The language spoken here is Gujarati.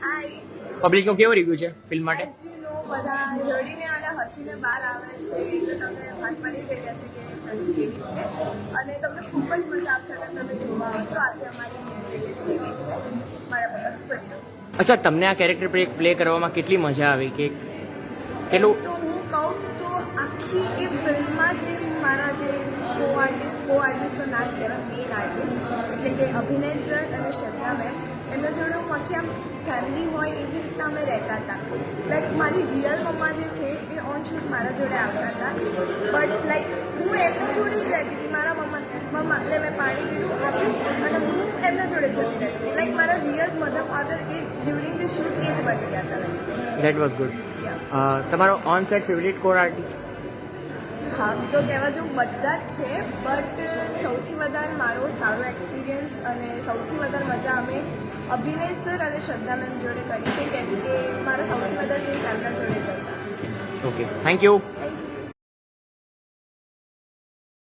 હાય પબ્લિકનો કેવો રિવ્યુ છે ફિલ્મ માટે? એઝ યુ નો બધા રડીને અને હસીને બહાર આવે છે એટલે તમને વાત પડી ગઈ હશે કે ફિલ્મ કેવી છે અને તમને ખૂબ જ મજા આવશે અને તમે જોવા આવશો. આજે અમારી રિલીઝ થઈ ગઈ છે મારા પપ્પા સુપરહીરો. અચ્છા, તમને આ કેરેક્ટર પ્લે કરવામાં કેટલી મજા આવી કે કેટલું? તો હું કહું તો આખી એ ફિલ્મમાં જે મારા જે કો આર્ટિસ્ટ તો ના જ કહેવાય, મેઇન આર્ટિસ્ટ એટલે કે અભિનય સર અને શ્રદ્ધા મેમ, એમના જોડે હું આખી આમ ફેમિલી હોય એવી રીતના અમે રહેતા હતા. લાઈક મારી રિયલ મમ્મા જે છે એ ઓન શૂટ મારા જોડે આવતા હતા, બટ લાઈક હું એમના જોડે જ રહેતી હતી. મારા મમ્મા એટલે મેં પાણી પીવું આપ્યું અને હું એમના જોડે જ જતી રહેતી હતી. લાઈક મારા રિયલ મધર ફાધર એ ડ્યુરિંગ ધ શૂટ એ જ બની ગયા હતા. That was good. તમારો on set favourite co artist? હા, તો કહેવા જેવું બધા જ છે, બટ સૌથી વધારે મારો સારો એક્સપિરિયન્સ અને સૌથી વધારે મજા અમે અભિનય સર અને શ્રદ્ધા મેમ જોડે કરી છે, કેમ કે મારા સૌથી વધારે સીન્સ એમના જોડે જ હતા. Okay, thank you.